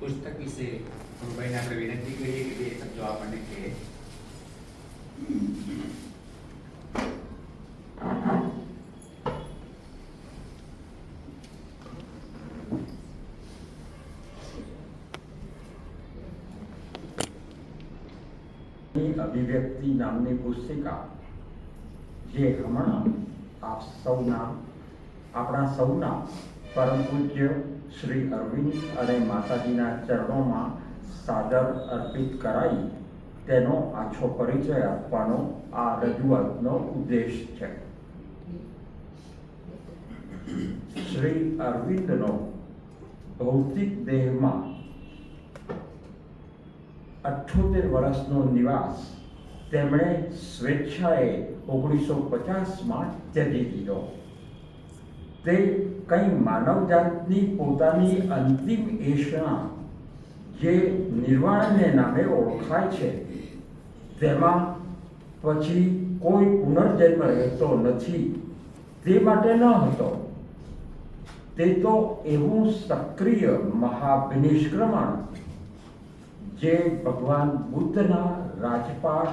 પુસ્તક વિશે ભાઈને આપણે વિનંતી કરીએ કે બે શબ્દો આપણને કહે. અભિવ્યક્તિ નામની પુસ્તિકા જે હમણાં આપણા સૌના પરમ પૂજ્ય શ્રી અરવિંદ અને માતાજીના ચરણોમાં સાદર અર્પિત કરાઈ તેનો આછો પરિચય આપવાનો આ રજૂઆતનો ઉદ્દેશ છે. શ્રી અરવિંદનો ભૌતિક દેહમાં 78 વર્ષનો નિવાસ તેમણે સ્વેચ્છાએ 1950માં ત્યજી દીધો. તે કંઈ માનવજાતની પોતાની અંતિમ એષણા જે નિર્વાણને નામે ઓળખાય છે તેમાં પછી કોઈ પુનર્જન્મ રહેતો નથી તે માટે ન હતો. તે તો એવું સક્રિય મહાવિનિષ્ક્રમણ જે ભગવાન બુદ્ધના રાજપાટ,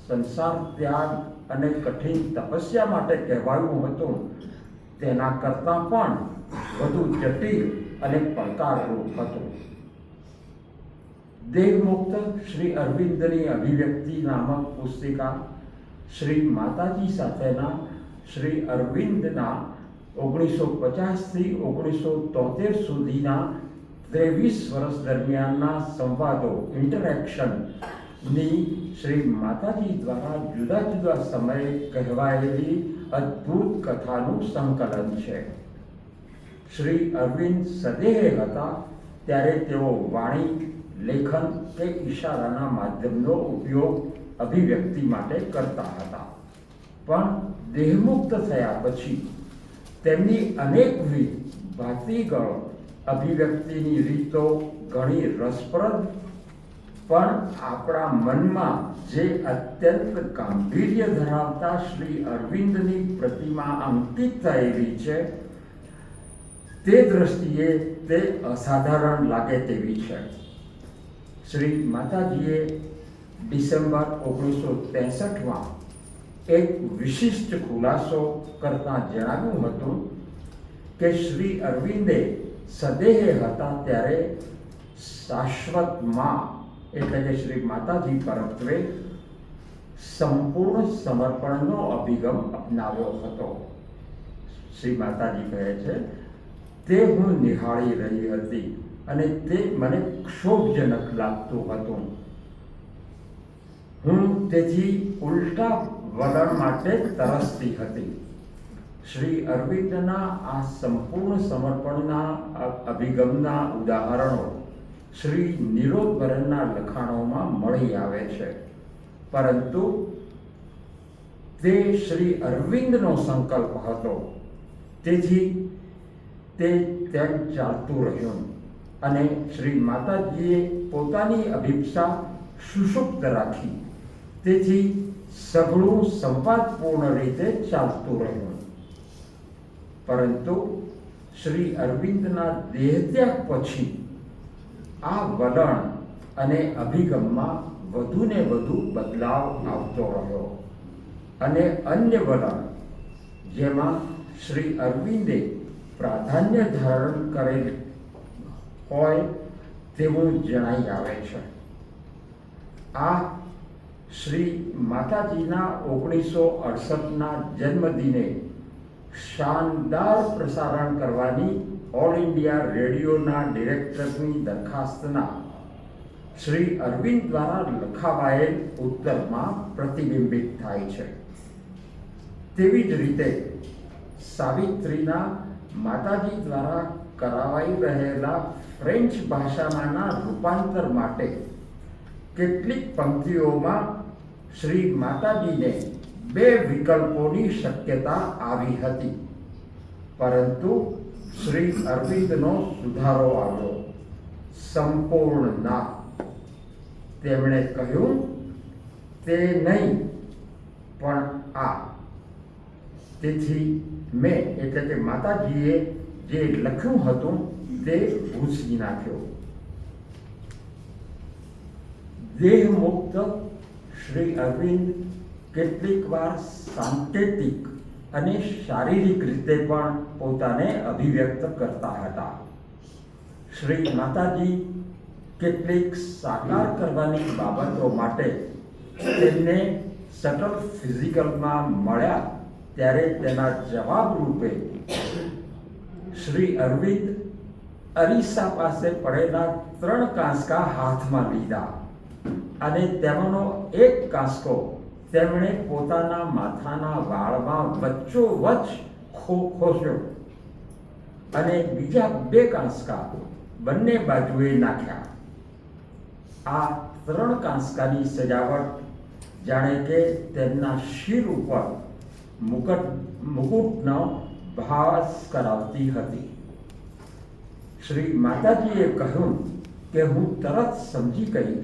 સંસાર ત્યાગ અને કઠિન તપસ્યા માટે કહેવાયું હતું તેના કરતાં પણ વધુ જટિલ અને પડકારરૂપ હતું. દેહમુક્ત શ્રી અરવિંદની અભિવ્યક્તિ નામક પુસ્તિકા શ્રી માતાજી સાથેના શ્રી અરવિંદના 1950થી 1973 સુધીના 23 વર્ષ દરમિયાનના સંવાદો ઇન્ટરેક્શનની શ્રી માતાજી દ્વારા જુદા જુદા સમયે કહેવાયેલી અદ્ભુત કથાનું સંકલન છે. શ્રી અરવિંદ સદેહ હતા ત્યારે તેઓ વાણી, લેખન કે ઈશારાના માધ્યમનો ઉપયોગ અભિવ્યક્તિ માટે કરતા હતા. પણ દેહમુક્ત થયા પછી તેમની અનેકવિધ ભાતીગળ અભિવ્યક્તિની રીતો ઘણી રસપ્રદ પણ આપણા મનમાં જે અત્યંત ગાંભીર્ય ધરાવતા શ્રી અરવિંદની પ્રતિમા અંકિત થયેલી છે તે દ્રષ્ટિએ તે અસાધારણ લાગે તેવી છે. શ્રી માતાજીએ ડિસેમ્બર 1963માં એક વિશિષ્ટ ખુલાસો કરતાં જણાવ્યું હતું કે શ્રી અરવિંદે સદેહ હતા ત્યારે શાશ્વતમાં એટલે કે શ્રી માતાજી પરત્વે સંપૂર્ણ સમર્પણનો અભિગમ અપનાવ્યો હતો. શ્રી માતાજી કહે છે, તે હું નિહાળી રહી હતી અને તે મને ક્ષોભજનક લાગતું હતું. હું તેથી ઉલટા વલણ માટે તરસતી હતી. શ્રી અરવિંદના આ સંપૂર્ણ સમર્પણના અભિગમના ઉદાહરણો શ્રી નિરોધબરનના લખાણોમાં મળી આવે છે, પરંતુ તે શ્રી અરવિંદનો સંકલ્પ હતો, તેથી તે તેમ ચાલતું રહ્યું અને શ્રી માતાજીએ પોતાની અભિપ્સા સુષુપ્ત રાખી, તેથી સઘળું સંવાદપૂર્ણ રીતે ચાલતું રહ્યું. પરંતુ શ્રી અરવિંદના દેહત્યાગ પછી આ વલણ અને અભિગમમાં વધુને વધુ બદલાવ આવતો રહ્યો અને અન્ય વલણ જેમાં શ્રી અરવિંદે પ્રાધાન્ય ધારણ કરેલ હોય તેવું જણાઈ આવે છે. આ શ્રી માતાજીના 1968ના જન્મદિને શાનદાર પ્રસારણ કરવાની ઓલ ઇન્ડિયા રેડિયોના ડિરેક્ટરની દરખાસ્તના શ્રી અરવિંદ દ્વારા લખાવાયેલ ઉત્તરમાં પ્રતિબિંબિત થાય છે. તેવી જ રીતે સાવિત્રીના માતાજી દ્વારા કરાવાઈ રહેલા ફ્રેન્ચ ભાષામાંના રૂપાંતર માટે કેટલીક પંક્તિઓમાં શ્રી માતાજીને 2 વિકલ્પોની શક્યતા આવી હતી, પરંતુ શ્રી અરવિંદનો સુધારો આવ્યો. સંપૂર્ણ ના. તેમણે કહ્યું, તે નહીં પણ આ. તેથી મેં એટલે કે માતાજીએ જે લખ્યું હતું તે ભૂંસી નાખ્યો. દેહ મુક્ત શ્રી અરવિંદ કેટલીક વાર સાંકેતિક અને શારીરિક રીતે પણ પોતાને અભિવ્યક્ત કરતા હતા. શ્રી માતાજી કેટલીક સાકાર કરવાની બાબતો માટે તેમને સટલ ફિઝિકલમાં મળ્યા ત્યારે તેના જવાબ રૂપે શ્રી અરવિંદ અરીસા પાસે પડેલા 3 કાંસકા હાથમાં લીધા અને તેમાંનો એક કાંસકો તેમણે પોતાના માથાના વાળમાં વચ્ચોવચ્ચ ખોસ્યો અને બીજા 2 કાંસકા બંને બાજુએ નાખ્યા. આ 3 કાંસકાની સજાવટ જાણે કે તેમના શિર ઉપર મુકુટનો ભાસ કરાવતી હતી. શ્રી માતાજીએ કહ્યું કે હું તરત સમજી ગઈ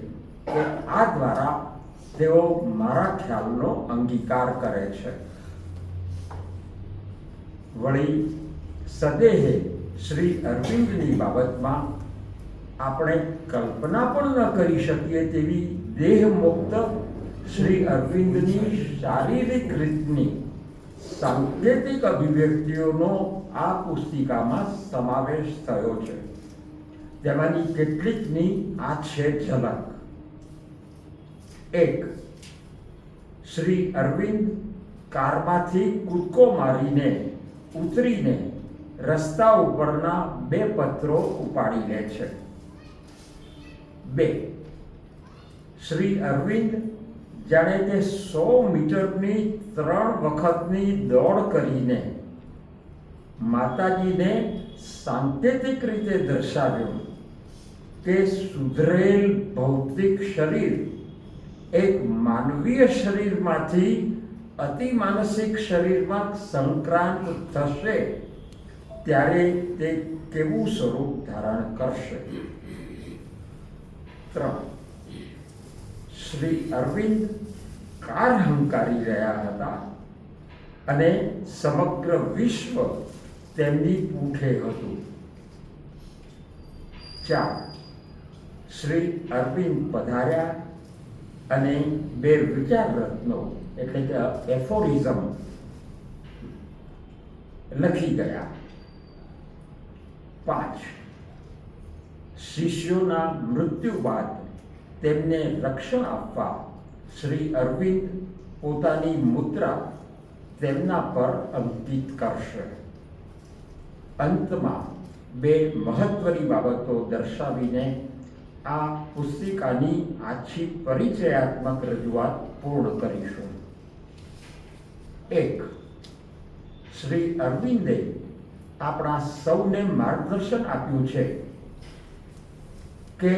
કે આ દ્વારા તેઓ મારા ખ્યાલનો અંગીકાર કરે છે. વળી સદેહે શ્રી અરવિંદની બાબતમાં આપણે કલ્પના પણ ન કરી શકીએ તેવી દેહ મુક્ત શ્રી અરવિંદની શારીરિક રીતની સાંકેતિક અભિવ્યક્તિઓનો આ પુસ્તિકામાં સમાવેશ થયો છે. તેમાંની કેટલીકની આ છે ઝલક. 1. શ્રી અરવિંદ કારમાંથી કૂદકો મારીને ઉતરીને રસ્તા ઉપરના 2 પથ્થરો ઉપાડી લે છે. 2. શ્રી અરવિંદ જાણે કે 100 મીટરની 3 વખતની દોડ કરીને માતાજીને સાંકેતિક રીતે દર્શાવ્યું કે સુધરેલ ભૌતિક શરીર એક માનવીય શરીરમાંથી અતિ માનસિક શરીરમાં સંક્રાંત થશે ત્યારે તે કેવું સ્વરૂપ ધારણ કરશે. 3. શ્રી અરવિંદ કાર હંકારી રહ્યા હતા અને સમગ્ર વિશ્વ તેમની પૂઠે હતું. 4. શ્રી અરવિંદ પધાર્યા અને 2 વિચાર રત્નો એટલે કે એફોરિઝમ લખી ગયા. 5. શિષ્યોના મૃત્યુ બાદ તેમને રક્ષણ આપવા શ્રી અરવિંદ પોતાની મુદ્રા તેમના પર અંકિત કરશે. અંતમાં 2 મહત્વની બાબતો દર્શાવીને આ પુસ્તિકાની આછી પરિચયાત્મક રજૂઆત પૂર્ણ કરીશું. 1. શ્રી અરવિંદે આપણા સૌને માર્ગદર્શન આપ્યું છે કે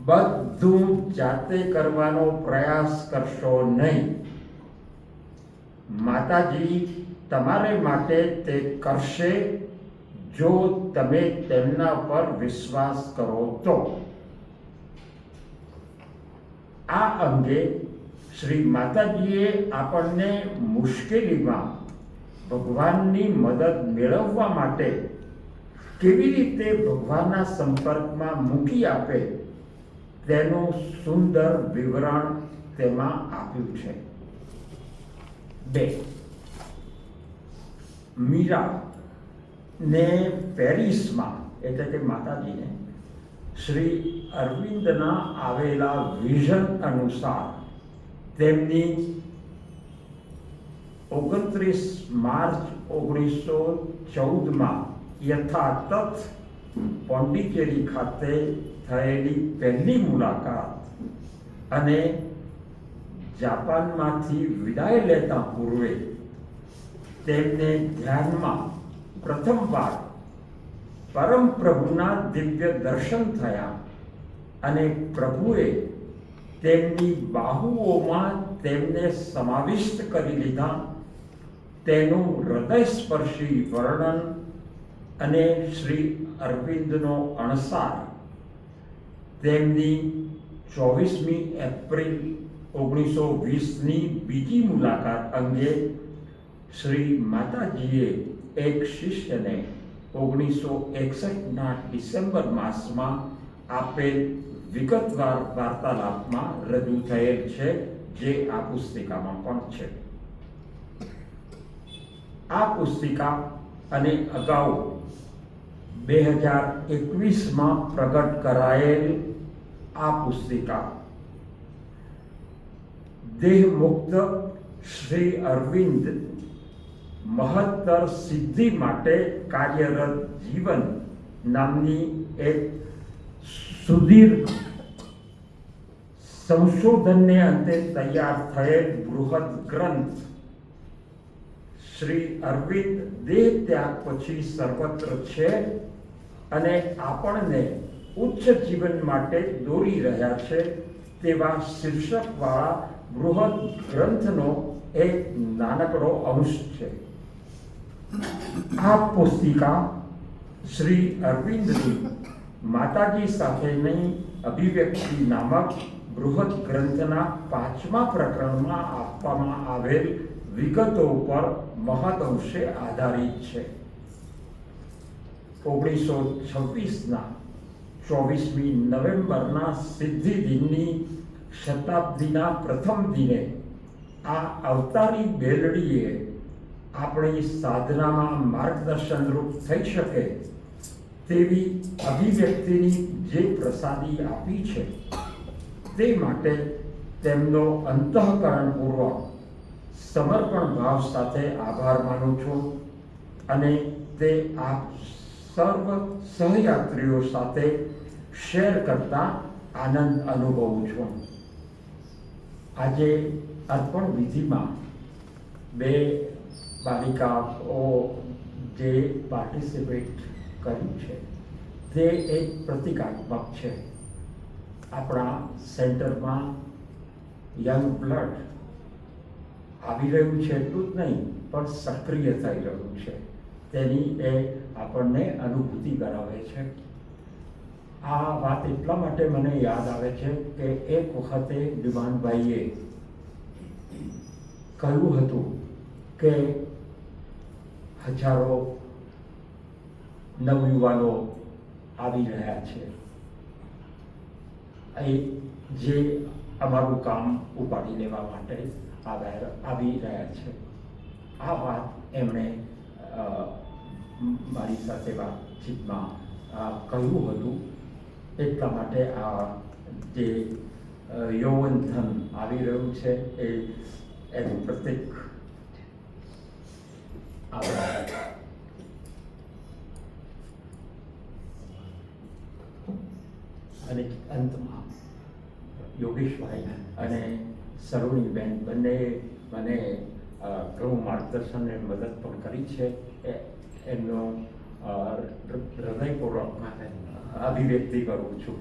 બધું જાતે કરવાનો પ્રયાસ કરશો નહીં. માતાજી તમારે માટે તે કરશે જો તમે તેમના પર વિશ્વાસ કરો તો. આ અંગે શ્રી માતાજીએ આપણને મુશ્કેલીમાં ભગવાનની મદદ મેળવવા માટે કેવી રીતે ભગવાનના સંપર્કમાં મૂકી આપે તેનું સુંદર વિવરણ તેમાં આપ્યું છે. 2. મીરા ને પેરિસમાં એટલે કે માતાજીને શ્રી અરવિંદના આવેલા વિઝન અનુસાર તેમની 29 માર્ચ 1914માં યથાતથ પોંડિચેરી ખાતે થયેલી પહેલી મુલાકાત અને જાપાનમાંથી વિદાય લેતા પૂર્વે તેમને ધ્યાનમાં પ્રથમવાર પરમ પ્રભુના દિવ્ય દર્શન થયા અને પ્રભુએ તેમની બાહુઓમાં તેમને સમાવિષ્ટ કરી લીધા તેનું હૃદયસ્પર્શી વર્ણન અને શ્રી અરવિંદનો અણસાર તેમની 24મી એપ્રિલ 1920ની બીજી મુલાકાત અંગે શ્રી માતાજીએ એક શિષ્યને 1961ના ડિસેમ્બર માસમાં આપેલ વિગતવાર વાર્તાલાપમાં રજૂ થયેલ છે, જે આ પુસ્તિકામાં પણ છે. આ પુસ્તિકા અને અગાઉ 2021માં પ્રગટ કરાયેલ આ પુસ્તિકા દેહમુક્ત શ્રી અરવિંદ મહત્તર સિદ્ધિ માટે કાર્યરત જીવન નામની એક સુદીર્ઘ સંશોધનને અંતે તૈયાર થયેલ બૃહદ ગ્રંથ શ્રી અરવિંદ દેહ ત્યાગ પછી સર્વત્ર છે અને આપણને ઉચ્ચ જીવન માટે દોરી રહ્યા છે તેવા શીર્ષકવાળા બૃહદ ગ્રંથનો એક નાનકડો અંશ છે. આ પુસ્તિકા શ્રી અરવિંદની માતાજી સાથેની અભિવ્યક્તિ નામક બૃહદ ગ્રંથના 5મા પ્રકરણમાં આપવામાં આવેલ વિગતો પર મહદઅંશે આધારિત છે. 1926ના 24મી નવેમ્બરના સિદ્ધિ દિનની શતાબ્દીના પ્રથમ દિને આ અવતારી બેલડીએ આપણી સાધનામાં માર્ગદર્શનરૂપ થઈ શકે તેવી અભિવ્યક્તિની જે પ્રસાદી આપી છે તે માટે તેમનો અંતઃકરણપૂર્વક સમર્પણ ભાવ સાથે આભાર માનું છું અને તે આપ સર્વ સહયાત્રીઓ સાથે શેર કરતા આનંદ અનુભવું છું. આજે અર્પણ વિધિમાં 2 બાલિકાઓ જે પાર્ટિસિપેટ કર્યું છે તે એક પ્રતિકાત્મક છે. આપણા સેન્ટરમાં યંગ બ્લડ આવી રહ્યું છે એટલું જ નહીં, પણ સક્રિય થઈ રહ્યું છે તેની એ આપણને અનુભૂતિ કરાવે છે. આ વાત એટલા માટે મને યાદ આવે છે કે એક વખતે દિવાનભાઈએ કહ્યું હતું કે હજારો નવયુવાનો આવી રહ્યા છે એ જે અમારું કામ ઉપાડી લેવા માટે આવી રહ્યા છે. આ વાત એમણે મારી સાથે વાતચીતમાં કહ્યું હતું. એટલા માટે આ જે યૌવન ધન આવી રહ્યું છે એનું પ્રતીક આભાર. અને અંતમાં યોગેશભાઈ અને સરોણીબેન બંને મને ઘણું માર્ગદર્શન અને મદદ પણ કરી છે. એમનો હૃદયપૂર્વક અભિવ્યક્તિ કરું છું.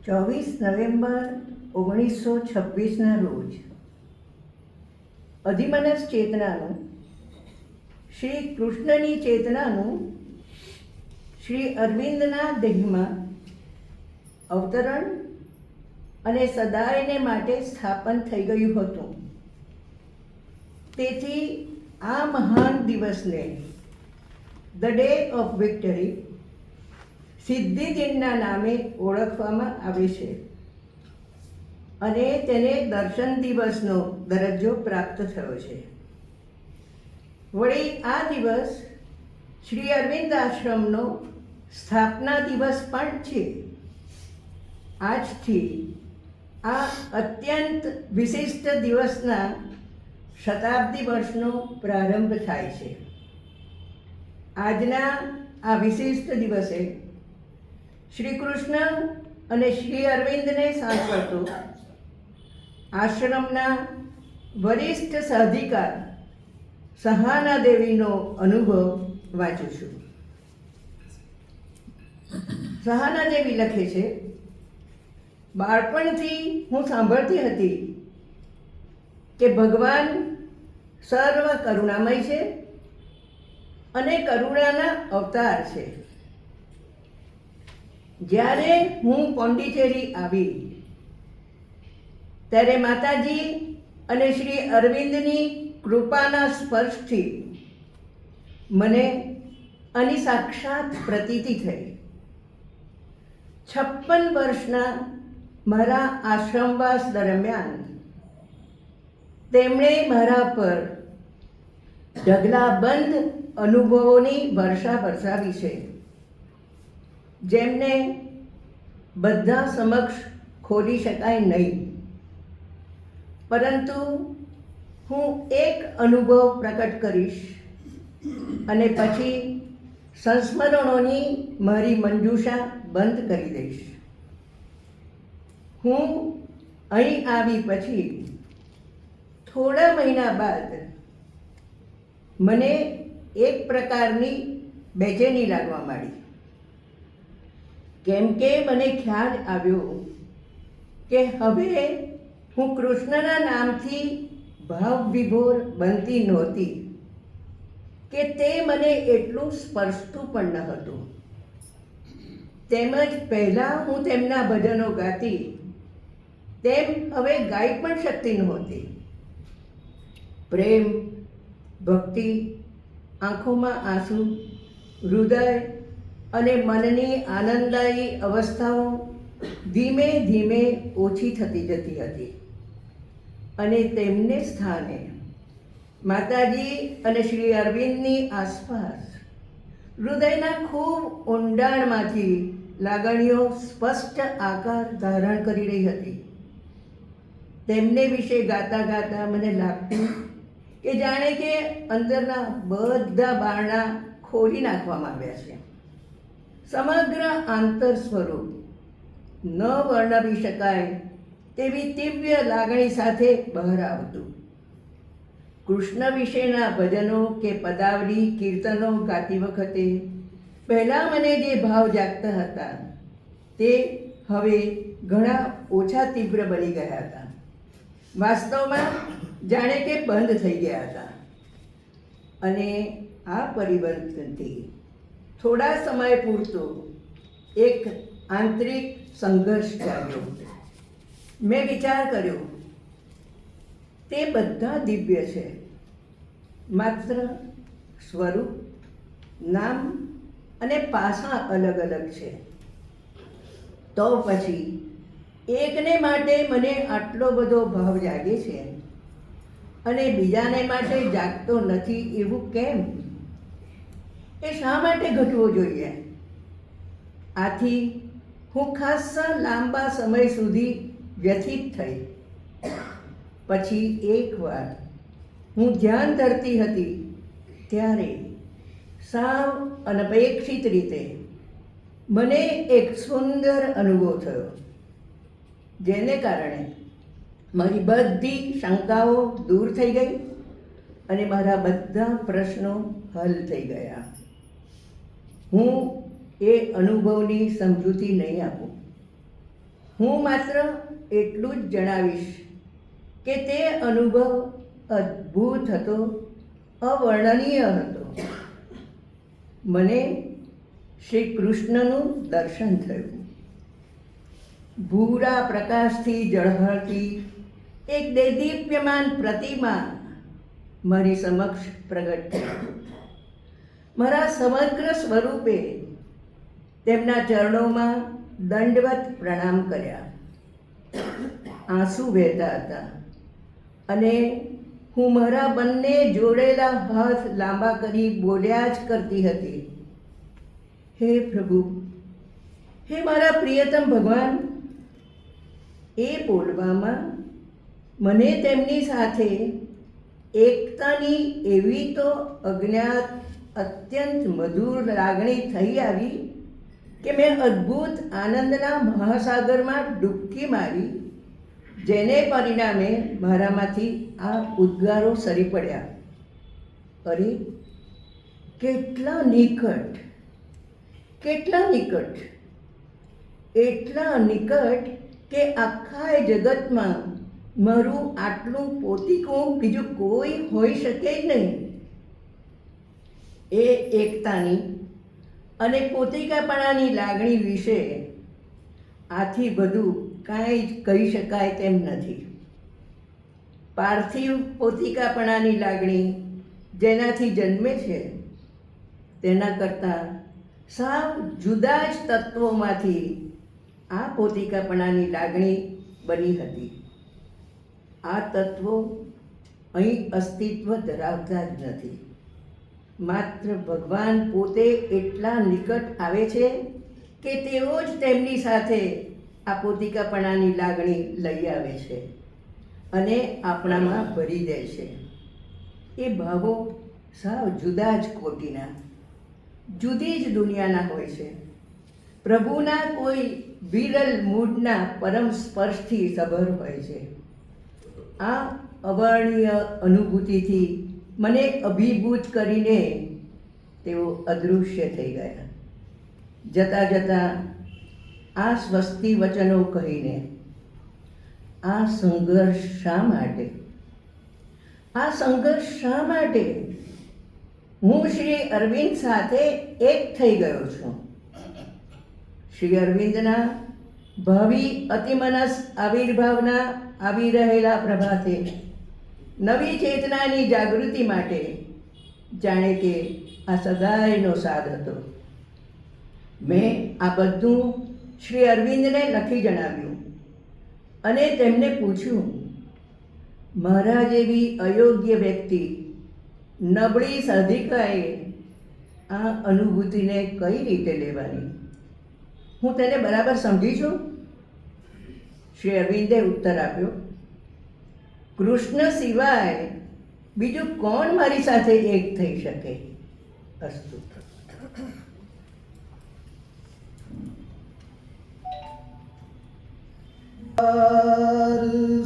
24 નવેમ્બર 1926ના રોજ અધિમનસ ચેતનાનું, શ્રી કૃષ્ણની ચેતનાનું શ્રી અરવિંદના દેહમાં અવતરણ અને સદાયને માટે સ્થાપન થઈ ગયું હતું. તેથી આ મહાન દિવસને ધ ડે ઓફ વિક્ટરી, સિદ્ધિ દિનના નામે ઓળખવામાં આવે છે અને તેને દર્શન દિવસનો દરજ્જો પ્રાપ્ત થયો છે. વળી આ દિવસ શ્રી અરવિંદ આશ્રમનો સ્થાપના દિવસ પણ છે. આજથી આ અત્યંત વિશિષ્ટ દિવસના શતાબ્દી વર્ષનો પ્રારંભ થાય છે. આજના આ વિશિષ્ટ દિવસે શ્રી કૃષ્ણ અને શ્રી અરવિંદને સાંકળતો આશ્રમના વરિષ્ઠ સાધિકાર સહાના દેવીનો અનુભવ વાંચું છું. સહાના દેવી લખે છે, બાળપણથી હું સાંભળતી હતી કે ભગવાન સર્વ કરુણામય છે અને કરુણાના અવતાર છે. જ્યારે હું પોંડિચેરી આવી ત્યારે માતાજી અને શ્રી અરવિંદની કૃપાના સ્પર્શથી મને આની સાક્ષાત પ્રતીતિ થઈ. 56 વર્ષના મારા આશ્રમવાસ દરમિયાન તેમણે મારા પર ઢગલાબંધ અનુભવોની વર્ષા વરસાવી છે, જેમને બધા સમક્ષ ખોલી શકાય નહીં. પરંતુ હું એક અનુભવ પ્રકટ કરીશ અને પછી સંસ્મરણોની મારી મંજૂષા બંધ કરી દઈશ. હું અહીં આવી પછી થોડા મહિના બાદ મને એક પ્રકારની બેચેની લાગવા માંડી, કેમ કે મને ખ્યાલ આવ્યો કે હવે હું કૃષ્ણના નામથી ભાવ વિભોર બનતી નહોતી, કે તે મને એટલું સ્પર્શતું પણ ન હતું. તેમજ પહેલાં હું તેમના ભજનો ગાતી તેમ હવે ગાઈ પણ શકતી નહોતી. પ્રેમ, ભક્તિ, આંખોમાં આંસુ, હૃદય અને મનની આનંદદાયી અવસ્થાઓ ધીમે ધીમે ઓછી થતી જતી હતી અને તેમને સ્થાને માતાજી અને શ્રી અરવિંદની આસપાસ હૃદયના ખૂબ ઊંડાણમાંથી લાગણીઓ સ્પષ્ટ આકાર ધારણ કરી રહી હતી. તેમને વિશે ગાતા ગાતા મને લાગતું કે જાણે કે અંદરના બધા બારણા ખોલી નાખવામાં આવ્યા છે. સમગ્ર આંતર સ્વરૂપ ન વર્ણવી શકાય તેવી તીવ્ર લાગણી સાથે બહાર આવતું. કૃષ્ણ વિશેના ભજનો કે પદાવલી કીર્તનો ગાતી વખતે પહેલાં મને જે ભાવ જાગતા હતા તે હવે ઘણા ઓછા તીવ્ર બની ગયા હતા. વાસ્તવમાં જાણે કે બંધ થઈ ગયા હતા. અને આ પરિવર્તનથી થોડા સમય પૂરતો એક આંતરિક સંઘર્ષ જાગ્યો. મેં વિચાર કર્યો, તે બધા દિવ્ય છે, માત્ર સ્વરૂપ, નામ અને પાસા અલગ અલગ છે. તો પછી એકને માટે મને આટલો બધો ભાવ જાગે છે અને બીજાને માટે જાગતો નથી, એવું કેમ? એ શા માટે ઘટવું જોઈએ? આથી હું ખાસ્સા લાંબા સમય સુધી વ્યથિત થઈ. પછી એકવાર હું ધ્યાન ધરતી હતી ત્યારે સાવ અનપેક્ષિત રીતે મને એક સુંદર અનુભવ થયો, જેને કારણે મારી બધી શંકાઓ દૂર થઈ ગઈ અને મારા બધા પ્રશ્નો હલ થઈ ગયા. હું એ અનુભવની સમજૂતી નહીં આપું. હું માત્ર એટલું જ જણાવીશ કે તે અનુભવ અદ્ભુત હતો, અવર્ણનીય હતો. મને શ્રી કૃષ્ણનું દર્શન થયું. ભૂરા પ્રકાશથી ઝળહળતી એક દેદીપ્યમાન પ્રતિમા મારી સમક્ષ પ્રગટ થઈ. મારા સમગ્ર સ્વરૂપે તેમના ચરણોમાં દંડવત પ્રણામ કર્યા. આંસુ વહેતા હતા અને હું મારા બંને જોડેલા હાથ લાંબા કરી બોલ્યા જ કરતી હતી, હે પ્રભુ, હે મારા પ્રિયતમ ભગવાન. એ બોલવામાં મને તેમની સાથે એકતાની એવી તો અજ્ઞાત અત્યંત મધુર લાગણી થઈ આવી કે મેં અદ્ભુત આનંદના મહાસાગરમાં ડૂબકી મારી, જેને પરિણામે મારામાંથી આ ઉદ્ગારો સરી પડ્યા, અરે કેટલા નિકટ, કેટલા નિકટ, એટલા નિકટ કે આખા જગતમાં મારું આટલું પોતીકું બીજું કોઈ હોઈ શકે જ નહીં. એ એકતાની અને પોતિકાપણાની લાગણી વિશે આથી બધું કાંઈ જ કહી શકાય તેમ નથી. પાર્થિવ પોતિકાપણાની લાગણી જેનાથી જન્મે છે તેના કરતાં સાવ જુદા જ તત્વોમાંથી આ પોતિકાપણાની લાગણી બની હતી. આ તત્વો અહીં અસ્તિત્વ ધરાવતા જ નથી. માત્ર ભગવાન પોતે એટલા નિકટ આવે છે કે તેઓ જ તેમની સાથે આ પોતિકાપણાની લાગણી લઈ આવે છે અને આપણામાં ભરી દે છે. એ ભાવો સાવ જુદા જ કોટીના, જુદી જ દુનિયાના હોય છે. પ્રભુના કોઈ વિરલ મૂળના પરમ સ્પર્શથી સભર હોય છે. આ અવર્ણનીય અનુભૂતિથી મને અભિભૂત કરીને તેઓ અદૃશ્ય થઈ ગયા. જતાં જતાં આ સ્વસ્તિ વચનો કહીને, આ સંઘર્ષ શા માટે, આ સંઘર્ષ શા માટે? હું શ્રી અરવિંદ સાથે એક થઈ ગયો છું. શ્રી અરવિંદના ભાવિ અતિમનસ આવિર્ભાવના આવી રહેલા પ્રભાતે નવી ચેતનાની જાગૃતિ માટે જાણે કે આ સદાયનો સાદ હતો. મેં આ બધું શ્રી અરવિંદને લખી જણાવ્યું અને તેમને પૂછ્યું, મારા જેવી અયોગ્ય વ્યક્તિ, નબળી સાધિકાએ આ અનુભૂતિને કઈ રીતે લેવાની? હું તેને બરાબર સમજી છું? શ્રી અરવિંદે ઉત્તર આપ્યો, કૃષ્ણ સિવાય બીજું કોણ મારી સાથે એક થઈ શકે? અસ્તુ.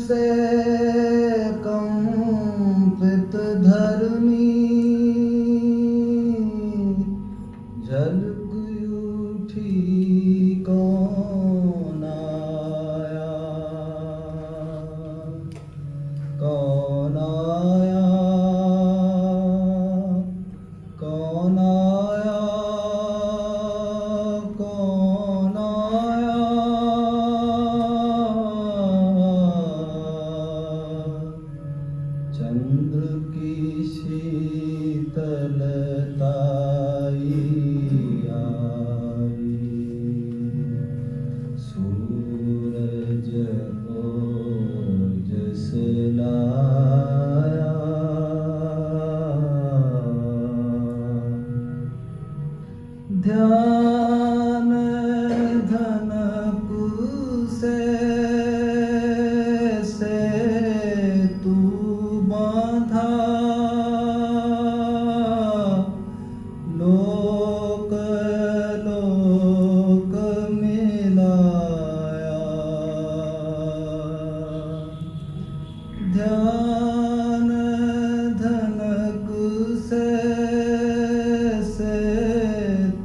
से कंपित धर्मी झलक उठी कौन आया, कौन आया, कौन आया, कौन आया। चंद्र की शीतलताई आई, सूरज ओजस लाया, ध्यान धनक से तू बांधा, लोक लोक मिलाया, ध्यान धनक से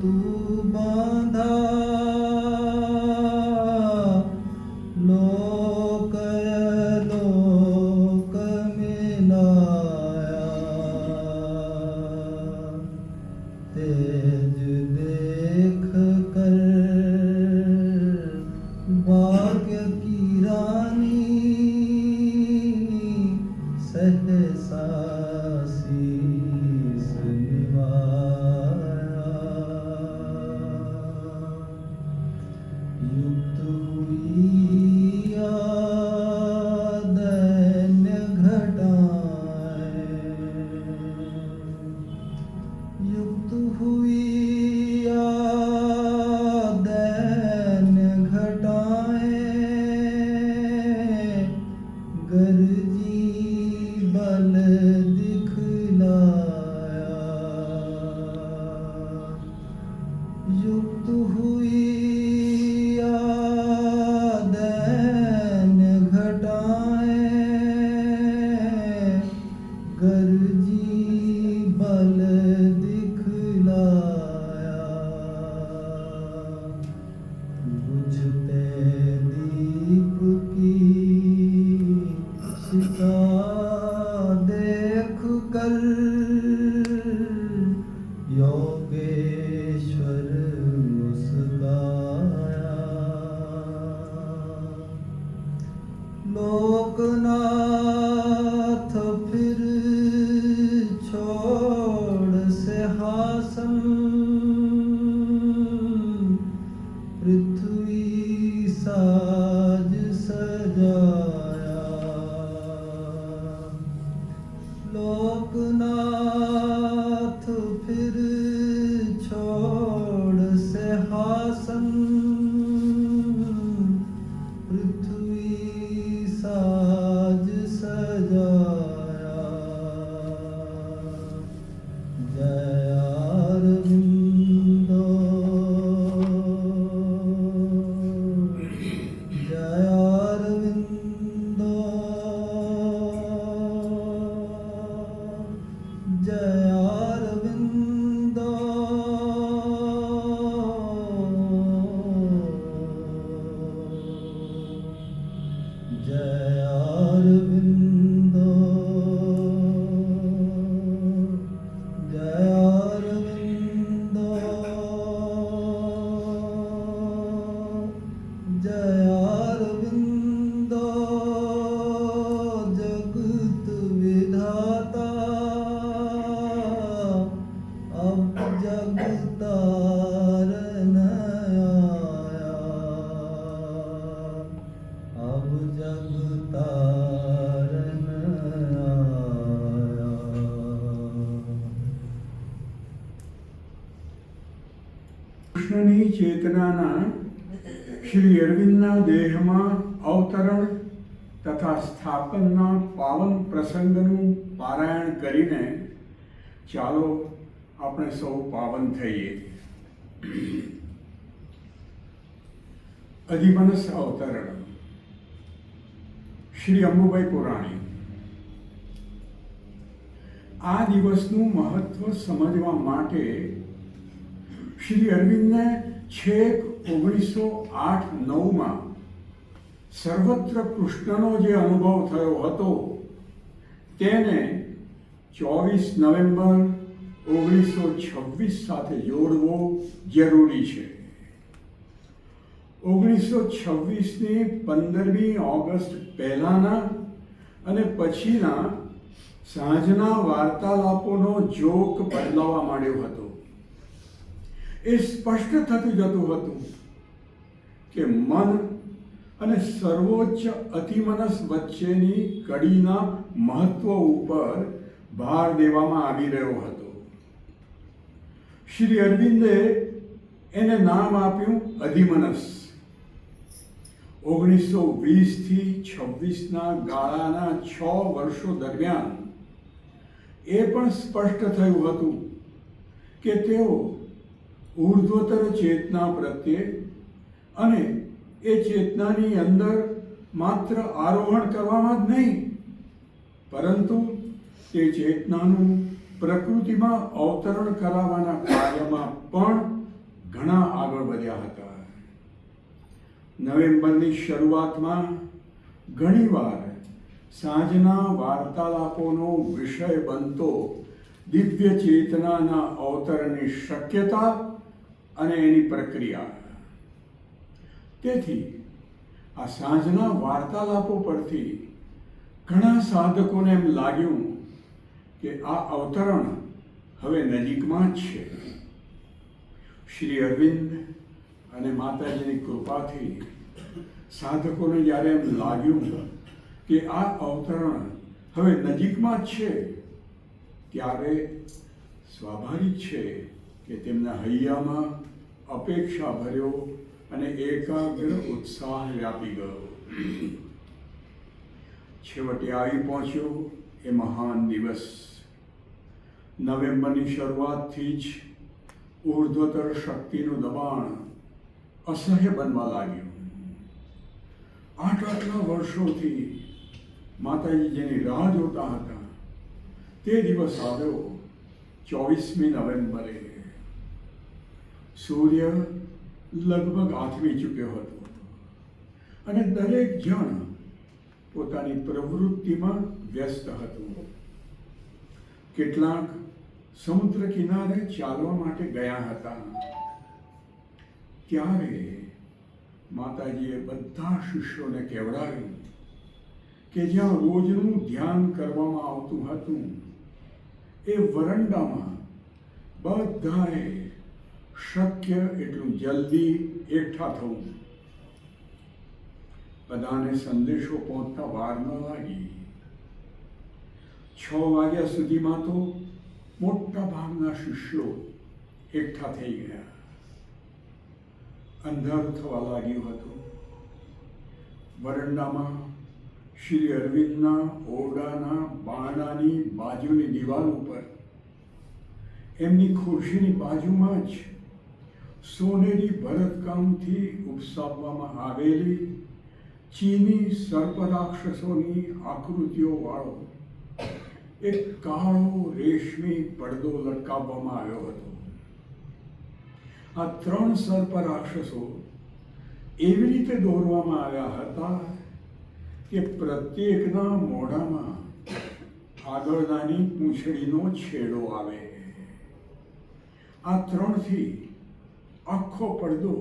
तू तेज देख कर भाग्य की रानी सहसा शीस निवाया। युक्त हुई दैन्य घटाएं, युक्त हुई दैन्य घटाएं, गरजी बल दिखलाया। युक्त हुई दैन्य घटाएं, गरजी बल दिखलाया। बुझते दीप की शिखा देख कर योगेश्वर मुस्काया। लोकनाथ फिर छोड़ सिंहासन, पृथ्वी साज सजाया। लोकनाथ फिर छोड़ सिंहासन, पृथ्वी साज सजाया। जय अरविंदो, जय अरविंदो, जय अरविंदो। जय अरविंदो, जय अरविंदो, जय अरविंदो। जगत विधाता अब जगतारण आया, अब जगतारण आया। કૃષ્ણની ચેતનાના શ્રી અરવિંદના દેહમાં અવતરણ તથા સ્થાપનના પાવન પ્રસંગનું પારાયણ કરીને ચાલો આપણે સૌ પાવન થઈએ. અધિમનસ અવતરણ શ્રી અંબુભાઈ પુરાણી. આ દિવસનું મહત્વ સમજવા માટે શ્રી અરવિંદને છેક 1908-9માં સર્વત્ર કૃષ્ણનો જે અનુભવ થયો હતો તેને 24 નવેમ્બર 1926 સાથે જોડવો જરૂરી છે. 1926ની 15મી ઓગસ્ટ પહેલાના અને પછીના સાંજના વાર્તાલાપોનો જોક બદલાવા માંડ્યો હતો. એ સ્પષ્ટ થતું જતું હતું કે મન અને સર્વોચ્ચ અતિમનસ વચ્ચેની કડીના મહત્વ ઉપર ભાર દેવામાં આવી રહ્યો હતો. શ્રી અરવિંદે એને નામ આપ્યું અધિમનસ. 1920થી 26ના ગાળાના 6 વર્ષો દરમિયાન એ પણ સ્પષ્ટ થયું હતું કે તેઓ ઊર્ધ્વતર ચેતના પ્રત્યે અને એ ચેતનાની અંદર માત્ર આરોહણ કરવામાં જ નહીં પરંતુ તે ચેતનાનું પ્રકૃતિમાં અવતરણ કરાવવાના કાર્યમાં પણ ઘણા આગળ વધ્યા હતા. નવેમ્બરની શરૂઆતમાં ઘણીવાર સાંજના વાર્તાલાપોનો વિષય બનતો દિવ્ય ચેતનાના અવતરણની શક્યતા અને એની પ્રક્રિયા. તેથી આ સાંજના વાર્તાલાપો પરથી ઘણા સાધકોને એમ લાગ્યું કે આ અવતરણ હવે નજીકમાં જ છે. શ્રી અરવિંદ અને માતાજીની કૃપાથી સાધકોને જ્યારે એમ લાગ્યું કે આ અવતરણ હવે નજીકમાં જ છે, ત્યારે સ્વાભાવિક છે કે તેમના હૈયામાં અપેક્ષા ભર્યો અને એકાગ્ર ઉત્સાહ વ્યાપી ગયો. છેવટે આવી પહોંચ્યો એ મહાન દિવસ. નવેમ્બરની શરૂઆતથી જ ઉર્ધ્વતર શક્તિનું દબાણ અસહ્ય બનવા લાગ્યું. આટલા વર્ષોથી માતાજી જેની રાહ જોતા હતા તે દિવસ આવ્યો 24મી નવેમ્બરે. સૂર્ય લગભગ આથમી ચૂક્યો હતો અને દરેક જણ પોતાની પ્રવૃત્તિમાં વ્યસ્ત હતું. કેટલાક સમુદ્ર કિનારે ચાલવા માટે ગયા હતા. ત્યારે માતાજીએ બધા શિષ્યોને કહેવડાવ્યું કે જ્યાં રોજનું ધ્યાન કરવામાં આવતું હતું એ વરંડામાં બધાએ શક્ય એટલું જલ્દી એકઠા થવું. બધાને સંદેશો પહોંચતા વાર ન લાગી. 6 વાગ્યા સુધીમાં તો મોટા ભાગના શિષ્યો એકઠા થઈ ગયા. અંધારું થવા લાગ્યું હતું. વરંડામાં શ્રી અરવિંદના ઓરડાના બારણાની બાજુની દિવાલ ઉપર એમની ખુરશીની બાજુમાં જ સોનેરી ભરતકામથી ઉપસાવવામાં આવેલી ચીની સર્પરાક્ષસોની આકૃતિઓ વાળો એક કાળો રેશમી પડદો લટકાવવામાં આવ્યો હતો. આ 3 સર્પરાક્ષસો એવી રીતે દોરવામાં આવ્યા હતા કે પ્રત્યેકના મોઢામાં આગળનાની પૂંછડીનો છેડો આવે. આ 3થી આખો પડદો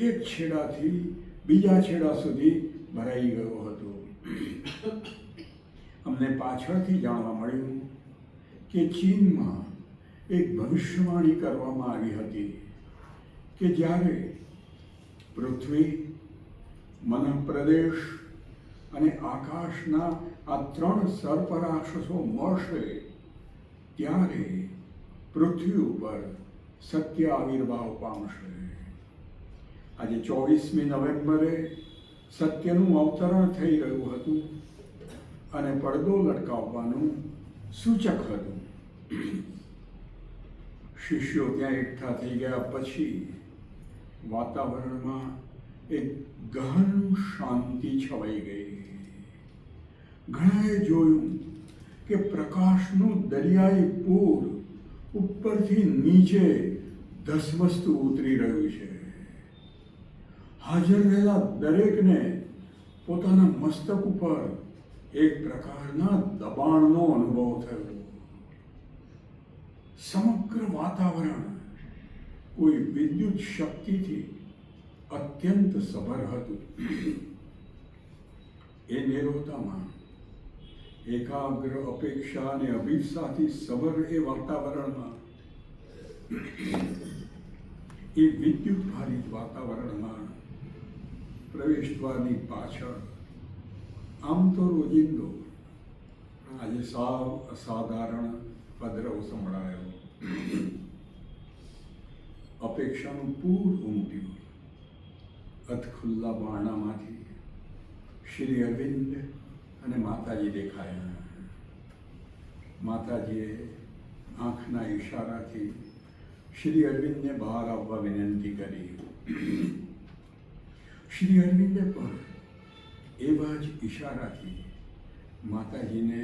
એક છેડાથી બીજા છેડા સુધી ભરાઈ ગયો હતો. અમને પાછળથી જાણવા મળ્યું કે ચીનમાં એક ભવિષ્યવાણી કરવામાં આવી હતી કે જ્યારે પૃથ્વી, મનઃપ્રદેશ અને આકાશના આ 3 સર્પરાક્ષસો મળશે ત્યારે પૃથ્વી ઉપર સત્ય આવિર્ભાવ પામશે. આજે 24મી નવેમ્બરે સત્યનું અવતરણ થઈ રહ્યું હતું અને પડદો લટકાવવાનું સૂચક હતું. શિષ્યો ત્યાં એકઠા થઈ ગયા પછી વાતાવરણમાં એક ગહન શાંતિ છવાઈ ગઈ. ઘણાએ જોયું કે પ્રકાશનું દરિયાઈ પૂર ઉપરથી નીચે ધસમસતું ઉતરી રહ્યું છે. હાજર રહેલા દરેકને પોતાના મસ્તક ઉપર એક પ્રકારના દબાણનો અનુભવ થયો. સમગ્ર વાતાવરણ કોઈ વિદ્યુત શક્તિથી અત્યંત સભર હતું. એ નિરોતામાં એકાગ્ર અપેક્ષા અને અભિપ્સાથી સભર એ વાતાવરણમાં, એ વિદ્યુત ભારિત વાતાવરણમાં પ્રવેશદ્વારની પાછળ આમ તો રોજિંદો આજે સાવ અસાધારણ પદરવ સંભળાયો. અપેક્ષાનું પૂર ઉમટ્યું. અધખુલ્લા બારણામાંથી શ્રી અરવિંદ અને માતાજી દેખાયા. માતાજીએ આંખના ઈશારાથી શ્રી અરવિંદને બહાર આવવા વિનંતી કરી. શ્રી અરવિંદે પણ એવા જ ઈશારાથી માતાજીને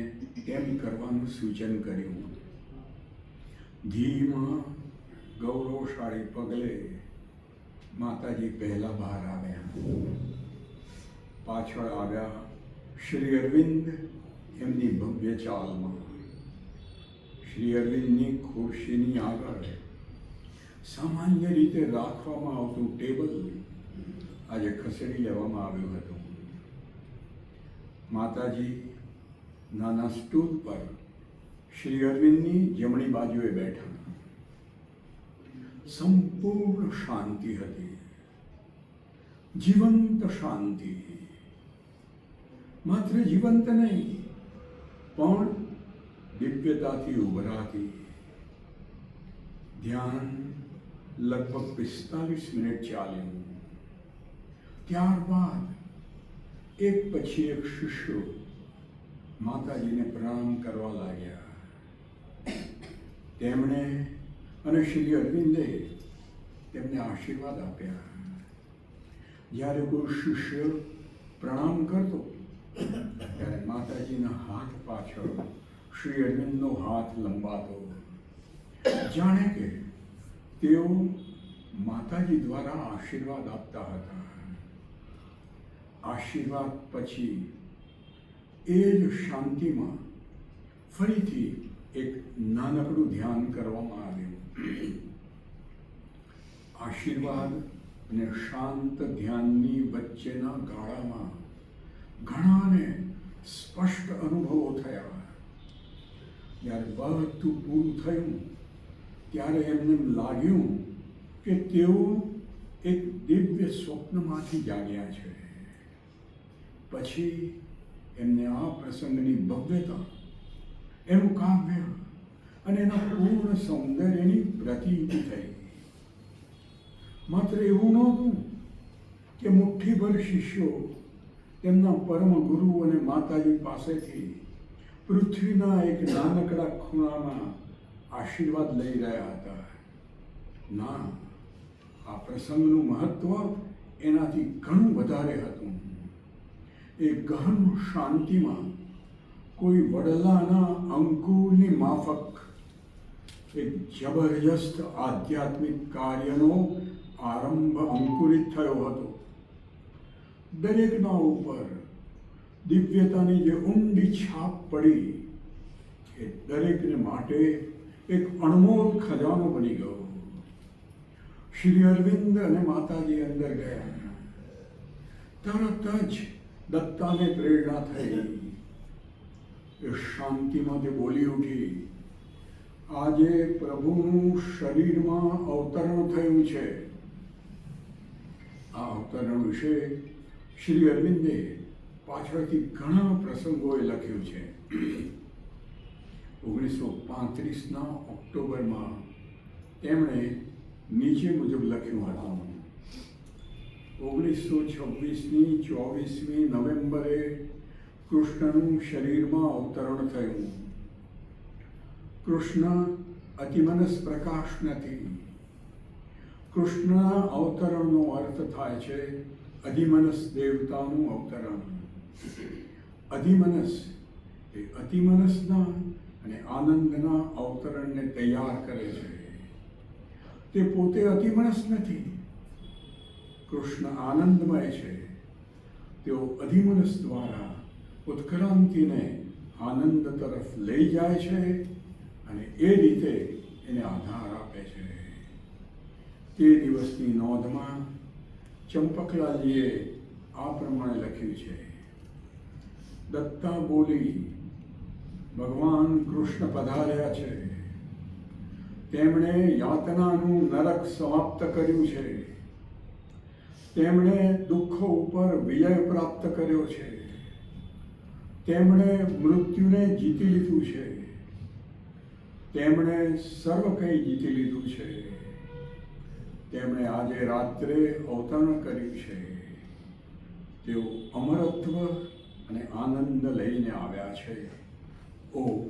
તેમ કરવાનું સૂચન કર્યું. ધીમા ગૌરવશાળી પગલે માતાજી પહેલા બહાર આવ્યા. પાછળ આવ્યા શ્રી અરવિંદ એમની ભવ્ય ચાલમાં. શ્રી અરવિંદની ખુરશીની આગળ સામાન્ય રીતે રાખવામાં આવતું ટેબલ આજે ખસેડી લેવામાં આવ્યું હતું. માતાજી નાના સ્ટૂલ પર શ્રી અરવિંદની જમણી બાજુએ બેઠા. સંપૂર્ણ શાંતિ હતી, જીવંત શાંતિ. માત્ર જીવંત નહીં પણ દિવ્યતાથી ઉભરાતી. ધ્યાન લગભગ 45 મિનિટ ચાલ્યું. ત્યારબાદ એક પછી એક શિષ્યો માતાજીને પ્રણામ કરવા લાગ્યા. તેમણે અને શ્રી અરવિંદે તેમને આશીર્વાદ આપ્યા. જ્યારે કોઈ શિષ્ય પ્રણામ કરતો ત્યારે માતાજીના હાથ પાછળ શ્રી અરવિંદનો હાથ લંબાતો, જાણે કે તેઓ માતાજી દ્વારા આશીર્વાદ આપતા હતા. આશીર્વાદ પછી એ જ શાંતિમાં ફરીથી એક નાનકડું ધ્યાન કરવામાં આવ્યું. આશીર્વાદ અને શાંત ધ્યાનની વચ્ચેના ગાળામાં ઘણાને સ્પષ્ટ અનુભવો થયા. જ્યારે બધું પૂરું થયું ત્યારે એમને લાગ્યું કે તેઓ એક દિવ્ય સ્વપ્નમાંથી જાગ્યા છે. પછી એમને આ પ્રસંગની ભવ્યતા, એનું કાવ્ય અને એના પૂર્ણ સૌંદર્યની પ્રતીતિ થઈ. માત્ર એવું નહોતું કે મુઠ્ઠીભર શિષ્યો તેમના પરમ ગુરુ અને માતાજી પાસેથી પૃથ્વીના એક નાનકડા ખૂણામાં આશીર્વાદ લઈ રહ્યા હતા. ના, આ પ્રસંગનું મહત્વ એનાથી ઘણું વધારે હતું. એ ગહન શાંતિમાં કોઈ વડલાના અંકુરની માફક એક જબરજસ્ત આધ્યાત્મિક કાર્યનો આરંભ અંકુરિત થયો હતો. દરેકના ઉપર દિવ્યતાની જે ઊંડી છાપ પડી એ દરેકને માટે એક અણમોલ ખજાનો બની ગયો. શ્રી અરવિંદ અને માતાજી અંદર ગયા. તરત જ દત્તાને પ્રેરણા થઈ. એ શાંતિમાં તે બોલી ઉઠી, આજે પ્રભુનું શરીરમાં અવતરણ થયું છે. આ અવતરણ વિશે શ્રી અરવિંદે પાછળથી ઘણા પ્રસંગોએ લખ્યું છે. 1935ના ઓક્ટોબરમાં તેમણે નીચે મુજબ લખ્યું હતું. 1926ની 24મી નવેમ્બરે કૃષ્ણનું શરીરમાં અવતરણ થયું. કૃષ્ણ અતિમનસ પ્રકાશ નથી. કૃષ્ણના અવતરણનો અર્થ થાય છે અધિમનસ દેવતાનું અવતરણ. અધિમનસ એ અતિમનસના અને આનંદના અવતરણને તૈયાર કરે છે. તે પોતે અતિમનસ નથી. કૃષ્ણ આનંદમય છે. તેઓ અધિમનસ દ્વારા ઉત્ક્રાંતિને આનંદ તરફ લઈ જાય છે અને એ રીતે એને આધાર આપે છે. તે દિવસની નોંધમાં ચંપકલાલજીએ આ પ્રમાણે લખ્યું છે. દત્તા બોલી, ભગવાન કૃષ્ણ પધાર્યા છે. તેમણે યાતનાનું નરક સમાપ્ત કર્યું છે. તેમણે દુઃખો ઉપર વિજય પ્રાપ્ત કર્યો છે. તેમણે મૃત્યુને જીતી લીધું છે. તેમણે સર્વ કંઈ જીતી લીધું છે. તેમણે આજે રાત્રે અવતરણ કર્યું છે. તેઓ અમરત્વ અને આનંદ લઈને આવ્યા છે. ઓમ.